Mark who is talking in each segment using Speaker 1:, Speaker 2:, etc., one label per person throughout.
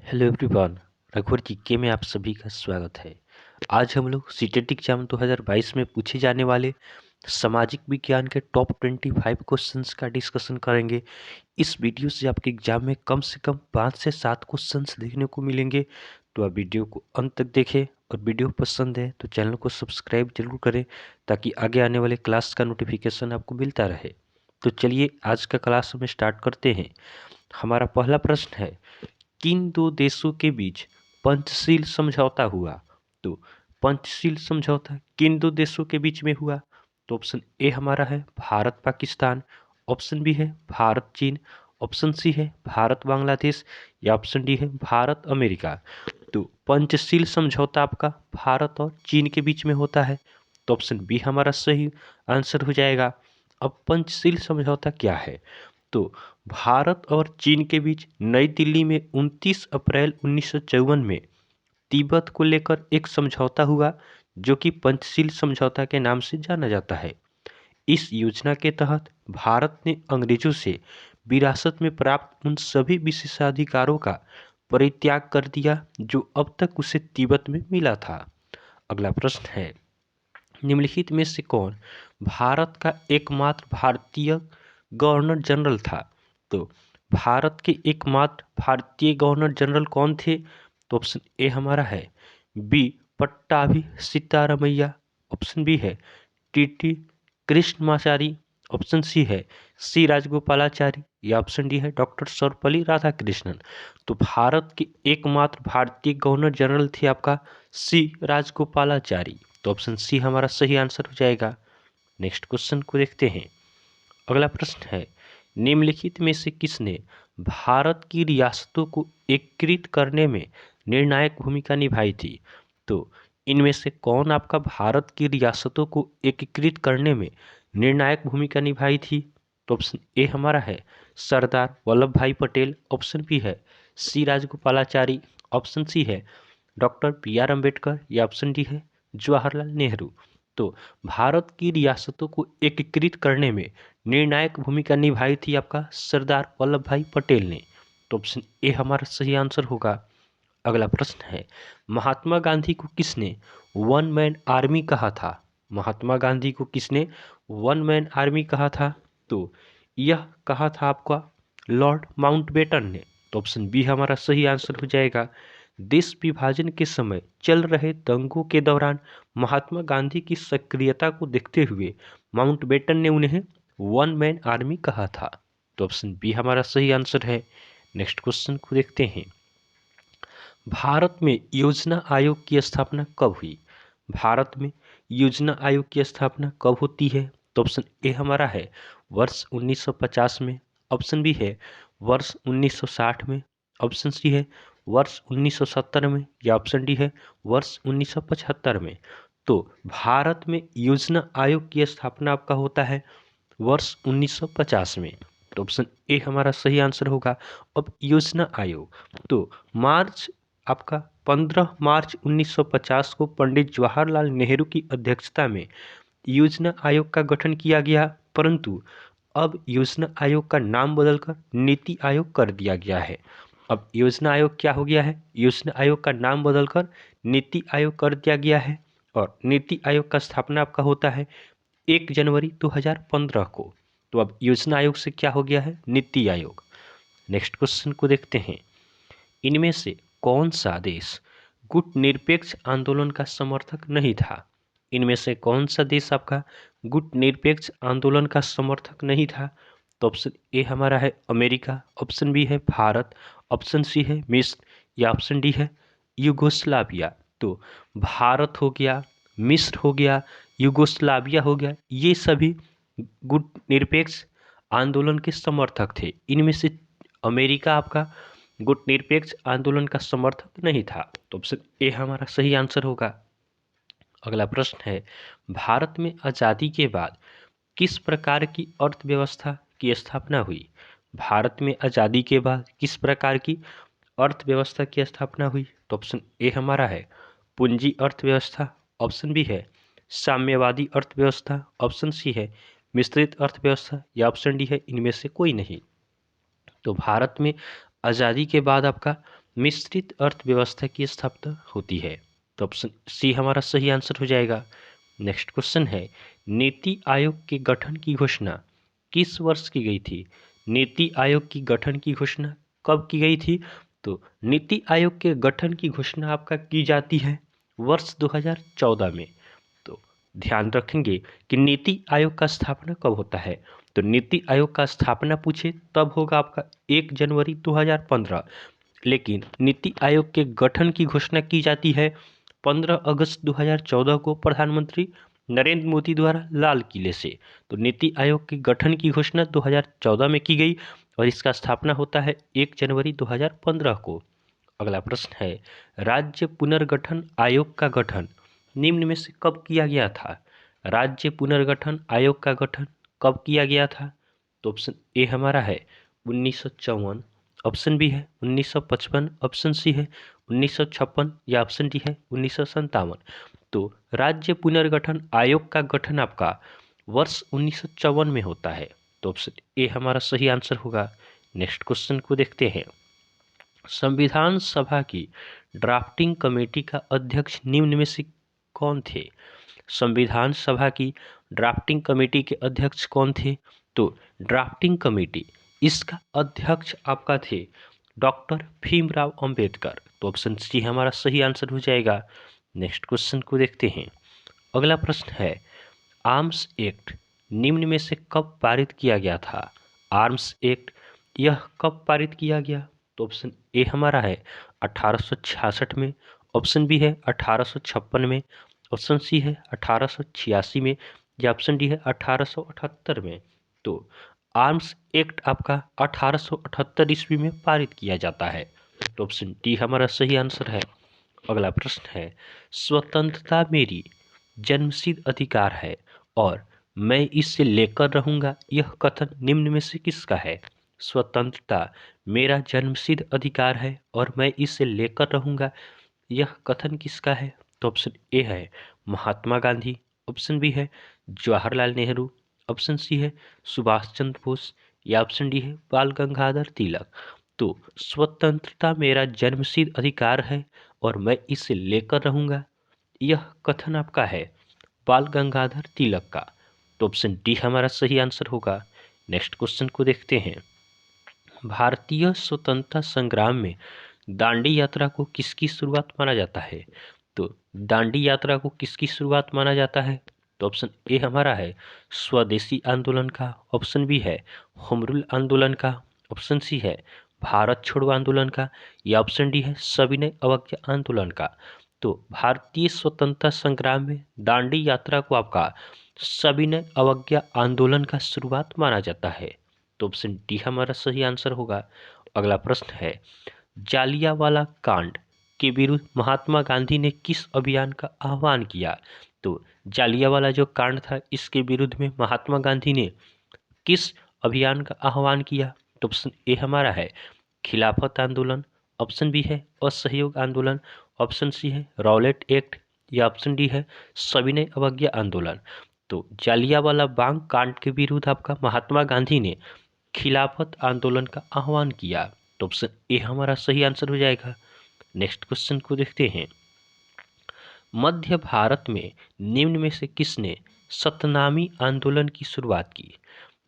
Speaker 1: Hello everyone. रघुवर GK में आप सभी का स्वागत है। आज हम लोग सीटेट एग्जाम 2022 में पूछे जाने वाले सामाजिक विज्ञान के टॉप 25 क्वेश्चंस का डिस्कशन करेंगे। इस वीडियो से आपके एग्जाम में कम से कम 5 से 7 क्वेश्चंस देखने को मिलेंगे, तो आप वीडियो को अंत तक देखें और वीडियो पसंद है तो चैनल को सब्सक्राइब जरूर करें ताकि आगे आने वाले क्लास का नोटिफिकेशन आपको मिलता रहे। तो चलिए आज का क्लास हम स्टार्ट करते हैं। हमारा पहला प्रश्न है, किन दो देशों के बीच पंचशील समझौता हुआ? तो पंचशील समझौता किन दो देशों के बीच में हुआ? तो ऑप्शन ए हमारा है भारत पाकिस्तान, ऑप्शन बी है भारत चीन, ऑप्शन सी है भारत बांग्लादेश, या ऑप्शन डी है भारत अमेरिका। तो पंचशील समझौता आपका भारत और चीन के बीच में होता है, तो ऑप्शन बी हमारा सही आंसर हो जाएगा। अब पंचशील समझौता क्या है? तो भारत और चीन के बीच नई दिल्ली में 29 अप्रैल 1954 में तिब्बत को लेकर एक समझौता हुआ जो कि पंचशील समझौता के नाम से जाना जाता है। इस योजना के तहत भारत ने अंग्रेजों से विरासत में प्राप्त उन सभी विशेषाधिकारों का परित्याग कर दिया जो अब तक उसे तिब्बत में मिला था। अगला प्रश्न है, निम्नलिखित में से कौन भारत का एकमात्र भारतीय गवर्नर जनरल था? तो भारत के एकमात्र भारतीय गवर्नर जनरल कौन थे? तो ऑप्शन ए हमारा है B Pattabhi Sitaramayya, option B है टीटी कृष्णमाचारी, ऑप्शन सी है सी राजगोपालाचारी, या ऑप्शन डी है डॉक्टर सर्वपल्ली राधाकृष्णन। तो भारत के एकमात्र भारतीय गवर्नर जनरल थे आपका सी राजगोपालाचारी, तो ऑप्शन सी हमारा सही आंसर हो जाएगा। नेक्स्ट क्वेश्चन को देखते हैं। अगला प्रश्न है, निम्नलिखित में से किसने भारत की रियासतों को एकीकृत करने में निर्णायक भूमिका निभाई थी? तो इनमें से कौन आपका भारत की रियासतों को एकीकृत करने में निर्णायक भूमिका निभाई थी? तो ऑप्शन ए हमारा है सरदार वल्लभ भाई पटेल, ऑप्शन बी है सी राजगोपालाचारी, ऑप्शन सी है डॉक्टर बी आर अम्बेडकर, या ऑप्शन डी है जवाहरलाल नेहरू। तो भारत की रियासतों को एकीकृत करने में निर्णायक भूमिका निभाई थी आपका सरदार वल्लभ भाई पटेल ने, तो ऑप्शन ए हमारा सही आंसर होगा। अगला प्रश्न है, महात्मा गांधी को किसने वन मैन आर्मी कहा था? महात्मा गांधी को किसने वन मैन आर्मी कहा था? तो यह कहा था आपका लॉर्ड माउंटबेटन ने, तो ऑप्शन बी हमारा सही आंसर हो जाएगा। देश विभाजन के समय चल रहे दंगों के दौरान महात्मा गांधी की सक्रियता को देखते हुए माउंटबेटन ने उन्हें वन मैन आर्मी कहा था, तो ऑप्शन बी हमारा सही आंसर है। नेक्स्ट क्वेश्चन को देखते हैं, भारत में योजना आयोग की स्थापना कब हुई? भारत में योजना आयोग की स्थापना कब होती है? तो ऑप्शन ए हमारा है वर्ष 1950 में, ऑप्शन बी है वर्ष 1960 में, ऑप्शन सी है वर्ष 1970 में, या ऑप्शन डी है वर्ष 1975 में। तो भारत में योजना आयोग की स्थापना आपका होता है वर्ष 1950 में, तो ऑप्शन ए हमारा सही आंसर होगा। अब योजना आयोग, तो मार्च आपका 15 मार्च 1950 को पंडित जवाहरलाल नेहरू की अध्यक्षता में योजना आयोग का गठन किया गया, परंतु अब योजना आयोग का नाम बदलकर नीति आयोग कर दिया गया है। अब योजना आयोग क्या हो गया है? योजना आयोग का नाम बदलकर नीति आयोग कर दिया गया है, और नीति आयोग का स्थापना आपका होता है 1 जनवरी 2015 को। तो अब योजना आयोग से क्या हो गया है? नीति आयोग। नेक्स्ट क्वेश्चन को देखते हैं, इनमें से कौन सा देश गुटनिरपेक्ष आंदोलन का समर्थक नहीं था? इनमें से कौन सा देश आपका गुटनिरपेक्ष आंदोलन का समर्थक नहीं था? तो ऑप्शन ए हमारा है अमेरिका, ऑप्शन बी है भारत, ऑप्शन सी है मिस्र, या ऑप्शन डी है यूगोस्लाविया। तो भारत हो गया, मिस्र हो गया, यूगोस्लाविया हो गया, ये सभी गुटनिरपेक्ष आंदोलन के समर्थक थे। इनमें से अमेरिका आपका गुटनिरपेक्ष आंदोलन का समर्थक नहीं था, तो ऑप्शन ए हमारा सही आंसर होगा। अगला प्रश्न है, भारत में आज़ादी के बाद किस प्रकार की अर्थव्यवस्था की स्थापना हुई? भारत में आज़ादी के बाद किस प्रकार की अर्थव्यवस्था की स्थापना हुई? तो ऑप्शन ए हमारा है पूंजी अर्थव्यवस्था, ऑप्शन बी है साम्यवादी अर्थव्यवस्था, ऑप्शन सी है मिश्रित अर्थव्यवस्था, या ऑप्शन डी है इनमें से कोई नहीं। तो भारत में आज़ादी के बाद आपका मिश्रित अर्थव्यवस्था की स्थापना होती है। तो ऑप्शन सी हमारा सही आंसर हो जाएगा। नेक्स्ट क्वेश्चन है, नीति आयोग के गठन की घोषणा किस वर्ष की गई थी? नीति आयोग की गठन की घोषणा कब की गई थी? तो नीति आयोग के गठन की घोषणा आपका की जाती है वर्ष 2014 में। तो ध्यान रखेंगे कि नीति आयोग का स्थापना कब होता है। तो नीति आयोग का स्थापना पूछे तब होगा आपका 1 जनवरी 2015, लेकिन नीति आयोग के गठन की घोषणा की जाती है 15 अगस्त 2014 को प्रधानमंत्री नरेंद्र मोदी द्वारा लाल किले से। तो नीति आयोग के गठन की घोषणा 2014 में की गई और इसका स्थापना होता है 1 जनवरी 2015 को। अगला प्रश्न है, राज्य पुनर्गठन आयोग का गठन निम्न में से कब किया गया था? राज्य पुनर्गठन आयोग का गठन कब किया गया था? तो ऑप्शन ए हमारा है 1954, ऑप्शन बी है 1955, ऑप्शन सी है 1956 या ऑप्शन डी है 1957। तो राज्य पुनर्गठन आयोग का गठन आपका वर्ष 1954 में होता है। तो ऑप्शन ए हमारा सही आंसर होगा। नेक्स्ट क्वेश्चन को देखते हैं, संविधान सभा की ड्राफ्टिंग कमेटी का अध्यक्ष निम्न में से कौन थे? संविधान सभा की ड्राफ्टिंग कमेटी के अध्यक्ष कौन थे? तो ड्राफ्टिंग कमेटी इसका अध्यक्ष आपका थे डॉक्टर भीमराव अंबेडकर। तो ऑप्शन सी हमारा सही आंसर हो जाएगा। नेक्स्ट क्वेश्चन को देखते हैं। अगला प्रश्न है, आर्म्स एक्ट निम्न में से कब पारित किया गया था? आर्म्स एक्ट यह कब पारित किया गया? तो ऑप्शन ए हमारा है 1866 में, ऑप्शन बी है 1856 में, ऑप्शन सी है 1886 में या ऑप्शन डी है 1878 में। तो आर्म्स एक्ट आपका 1878 ईस्वी में पारित किया जाता है। तो ऑप्शन डी हमारा सही आंसर है। अगला प्रश्न है, स्वतंत्रता मेरी जन्मसिद्ध अधिकार है और मैं इसे लेकर रहूंगा, यह कथन निम्न में से किसका है? स्वतंत्रता मेरा जन्मसिद्ध अधिकार है और मैं इसे लेकर रहूंगा, यह कथन किसका है? तो ऑप्शन ए है महात्मा गांधी, ऑप्शन बी है जवाहरलाल नेहरू, ऑप्शन सी है सुभाष चंद्र बोस या ऑप्शन डी है बाल गंगाधर तिलक। तो स्वतंत्रता मेरा जन्मसिद्ध अधिकार है और मैं इसे लेकर रहूंगा, यह कथन आपका है बाल गंगाधर तिलक का। तो ऑप्शन डी हमारा सही आंसर होगा। नेक्स्ट क्वेश्चन को देखते हैं, भारतीय स्वतंत्रता संग्राम में दांडी यात्रा को किसकी शुरुआत माना जाता है? तो दांडी यात्रा को किसकी शुरुआत माना जाता है? तो ऑप्शन ए हमारा है स्वदेशी आंदोलन का, ऑप्शन बी है होम रूल आंदोलन का, ऑप्शन सी है भारत छोड़ो आंदोलन का या ऑप्शन डी है सविनय अवज्ञा आंदोलन का। तो भारतीय स्वतंत्रता संग्राम में दांडी यात्रा को आपका सविनय अवज्ञा आंदोलन का शुरुआत माना जाता है। तो ऑप्शन डी हमारा सही आंसर होगा। अगला प्रश्न है, जालियांवाला कांड के विरुद्ध महात्मा गांधी ने किस अभियान का आह्वान किया? तो जालियांवाला जो कांड था इसके विरुद्ध में महात्मा गांधी ने किस अभियान का आह्वान किया? तो ऑप्शन ए हमारा है खिलाफत आंदोलन, ऑप्शन बी है असहयोग आंदोलन, ऑप्शन सी है रॉलेट एक्ट या ऑप्शन डी है सविनय अवज्ञा आंदोलन। तो जालियांवाला बाग कांड के विरुद्ध आपका महात्मा गांधी ने खिलाफत आंदोलन का आह्वान किया। तो ऑप्शन ए हमारा सही आंसर हो जाएगा। नेक्स्ट क्वेश्चन को देखते हैं, मध्य भारत में निम्न में से किसने सतनामी आंदोलन की शुरुआत की?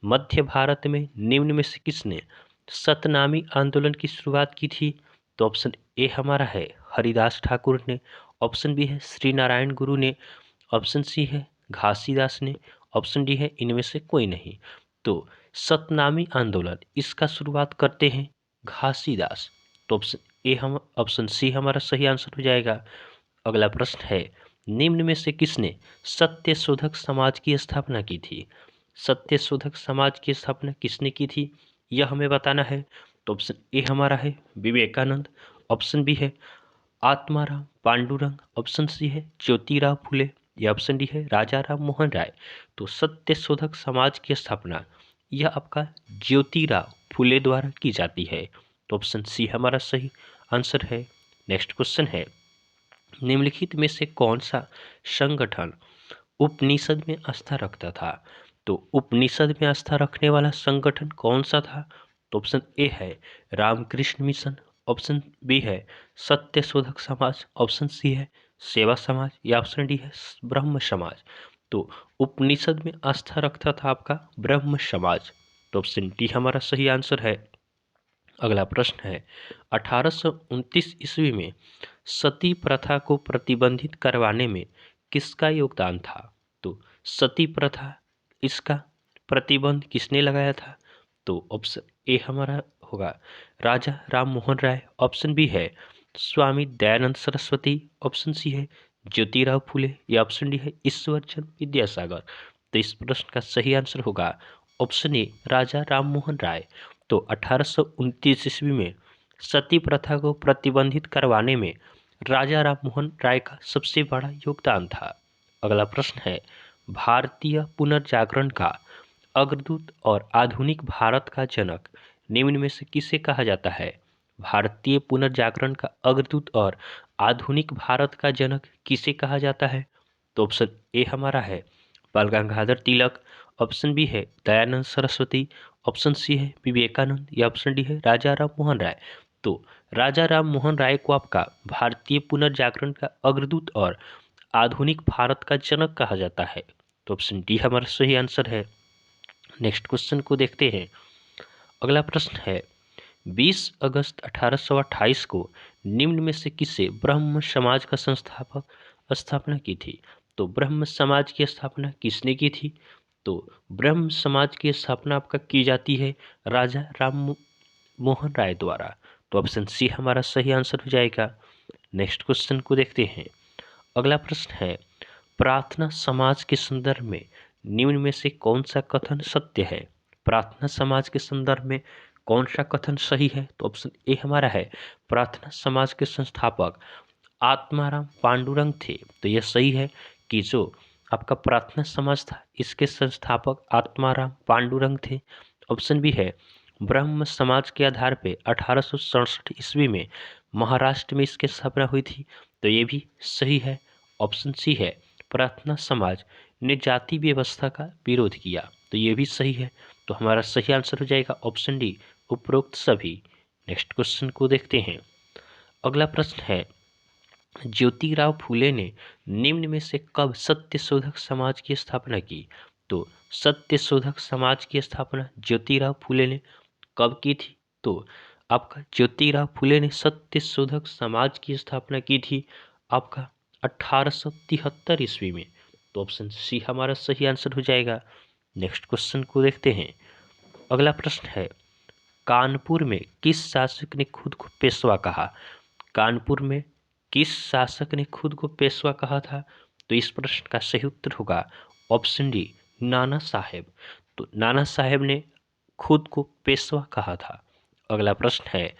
Speaker 1: मध्य भारत में निम्न में से किसने सतनामी आंदोलन की शुरुआत की थी? तो ऑप्शन ए हमारा है हरिदास ठाकुर ने, ऑप्शन बी है श्री नारायण गुरु ने, ऑप्शन सी है घासीदास ने, ऑप्शन डी है इनमें से कोई नहीं। तो सतनामी आंदोलन इसका शुरुआत करते हैं घासीदास। तो ऑप्शन सी हमारा सही आंसर हो जाएगा। अगला प्रश्न है, निम्न में से किसने सत्य शोधक समाज की स्थापना की थी? सत्य शोधक समाज की स्थापना किसने की थी यह हमें बताना है। तो ऑप्शन ए हमारा है विवेकानंद, ऑप्शन बी है आत्माराम पांडुरंग, ऑप्शन सी है ज्योतिराव फुले या ऑप्शन डी है राजा राम मोहन राय। तो सत्य शोधक समाज की स्थापना यह आपका ज्योतिराव फुले द्वारा की जाती है। तो ऑप्शन सी हमारा सही आंसर है। नेक्स्ट क्वेश्चन है, निम्नलिखित में से कौन सा संगठन उपनिषद में आस्था रखता था? तो उपनिषद में आस्था रखने वाला संगठन कौन सा था? तो ऑप्शन ए है रामकृष्ण मिशन, ऑप्शन बी है सत्य शोधक समाज, ऑप्शन सी है सेवा समाज, या ऑप्शन डी है ब्रह्म समाज। तो उपनिषद में आस्था रखता था आपका ब्रह्म समाज, तो ऑप्शन डी हमारा सही आंसर है। अगला प्रश्न है 1829 ईस्वी में सती प्रथा को प्रतिबंधित करवाने में किसका योगदान था? तो सती प्रथा, इसका प्रतिबंध किसने लगाया था? तो ऑप्शन ए हमारा होगा राजा राम मोहन राय, ऑप्शन बी है स्वामी दयानंद सरस्वती, ऑप्शन सी है ज्योतिराव फुले, या ऑप्शन डी है ईश्वरचंद विद्यासागर। तो इस प्रश्न का सही आंसर होगा ऑप्शन ए राजा राम मोहन राय। तो 1829 ईस्वी में सती प्रथा को प्रतिबंधित करवाने में राजा राम मोहन राय का सबसे बड़ा योगदान था। अगला प्रश्न है भारतीय पुनर्जागरण का अग्रदूत और आधुनिक भारत का जनक निम्न में से किसे कहा जाता है? भारतीय पुनर्जागरण का अग्रदूत और आधुनिक भारत का जनक किसे कहा जाता है? तो ऑप्शन ए हमारा है बाल गंगाधर तिलक, ऑप्शन बी है दयानंद सरस्वती, ऑप्शन सी है विवेकानंद, या ऑप्शन डी है राजा राम मोहन राय। तो राजा राम मोहन राय को आपका भारतीय पुनर्जागरण का अग्रदूत और आधुनिक भारत का जनक कहा जाता है। तो ऑप्शन डी हमारा सही आंसर है। नेक्स्ट क्वेश्चन को देखते हैं। अगला प्रश्न है 20 अगस्त 1828 को निम्न में से किसे ब्रह्म समाज का स्थापना की थी? तो ब्रह्म समाज की स्थापना किसने की थी? तो ब्रह्म समाज की स्थापना आपका की जाती है राजा राम मोहन राय द्वारा। तो ऑप्शन सी हमारा सही आंसर हो जाएगा। नेक्स्ट क्वेश्चन को देखते हैं। अगला प्रश्न है प्रार्थना समाज के संदर्भ में निम्न में से कौन सा कथन सत्य है? प्रार्थना समाज के संदर्भ में कौन सा कथन सही है? तो ऑप्शन ए हमारा है प्रार्थना समाज के संस्थापक आत्माराम पांडुरंग थे। तो यह सही है कि जो आपका प्रार्थना समाज था इसके संस्थापक आत्माराम पांडुरंग थे। ऑप्शन बी है ब्रह्म समाज के आधार पे 1867 ईस्वी में महाराष्ट्र में इसकी स्थापना हुई थी। तो ये भी सही है। ऑप्शन सी है प्रार्थना समाज ने जाति व्यवस्था का विरोध किया। तो ये भी सही है। तो हमारा सही आंसर हो जाएगा ऑप्शन डी उपरोक्त सभी। नेक्स्ट क्वेश्चन को देखते हैं। अगला प्रश्न है ज्योतिराव फूले ने निम्न में से कब सत्य शोधक समाज की स्थापना की? तो सत्य शोधक समाज की स्थापना ज्योतिराव फूले ने कब की थी? तो आपका ज्योतिराव फूले ने सत्य शोधक समाज की स्थापना की थी आपका 1873 ईस्वी में। तो ऑप्शन सी हमारा सही आंसर हो जाएगा। नेक्स्ट क्वेश्चन को देखते हैं। अगला प्रश्न है कानपुर में किस शासक ने खुद को पेशवा कहा? कानपुर में किस शासक ने खुद को पेशवा कहा था? तो इस प्रश्न का सही उत्तर होगा ऑप्शन डी नाना साहेब। तो नाना साहेब ने खुद को पेशवा कहा था। अगला प्रश्न है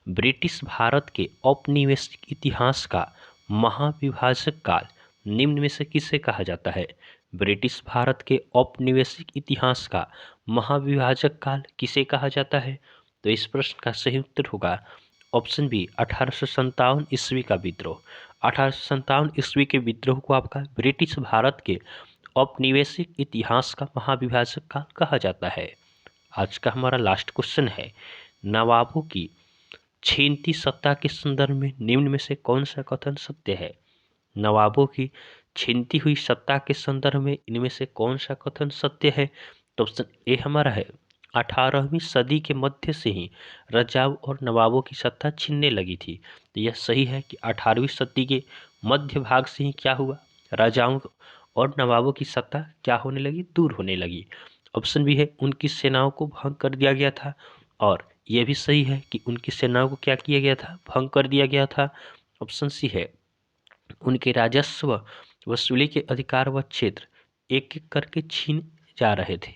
Speaker 1: ब्रिटिश भारत के औपनिवेशिक इतिहास का महाविभाजक काल निम्न में से किसे कहा जाता है? ब्रिटिश भारत के औपनिवेशिक इतिहास का महाविभाजक काल किसे कहा जाता है? तो इस प्रश्न का सही उत्तर होगा ऑप्शन बी 1857 ईस्वी का विद्रोह। 1857 ईस्वी के विद्रोह को आपका ब्रिटिश भारत के औपनिवेशिक इतिहास का महाविभाजक काल कहा जाता है। आज का हमारा लास्ट क्वेश्चन है नवाबों की छीनती सत्ता के संदर्भ में निम्न में से कौन सा कथन सत्य है? नवाबों की छीनती हुई सत्ता के संदर्भ में इनमें से कौन सा कथन सत्य है? तो ऑप्शन ए हमारा है 18वीं सदी के मध्य से ही रजाओं और नवाबों की सत्ता छीनने लगी थी। तो यह सही है कि 18वीं सदी के मध्य भाग से ही क्या हुआ, राजाओं और नवाबों की सत्ता क्या होने लगी, दूर होने लगी। ऑप्शन बी है उनकी सेनाओं को भंग कर दिया गया था, और यह भी सही है कि उनकी सेनाओं को क्या किया गया था, भंग कर दिया गया था। ऑप्शन सी है उनके राजस्व वसूली के अधिकार व क्षेत्र एक एक करके छीन जा रहे थे।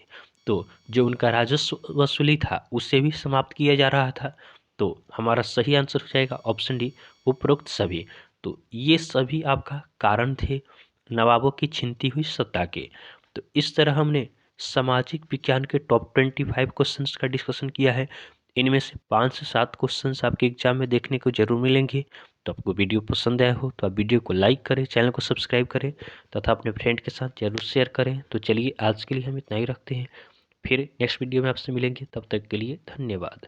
Speaker 1: तो जो उनका राजस्व वसूली था उसे भी समाप्त किया जा रहा था। तो हमारा सही आंसर हो जाएगा ऑप्शन डी उपरोक्त सभी। तो ये सभी आपका कारण थे नवाबों की छीनती हुई सत्ता के। तो इस तरह हमने सामाजिक विज्ञान के टॉप 25 क्वेश्चंस का डिस्कशन किया है। इनमें से 5 से 7 क्वेश्चंस आपके एग्जाम में देखने को जरूर मिलेंगे। तो आपको वीडियो पसंद आया हो तो आप वीडियो को लाइक करें, चैनल को सब्सक्राइब करें तथा अपने फ्रेंड के साथ जरूर शेयर करें। तो चलिए आज के लिए हम इतना ही रखते हैं, फिर नेक्स्ट वीडियो में आपसे मिलेंगे। तब तक के लिए धन्यवाद।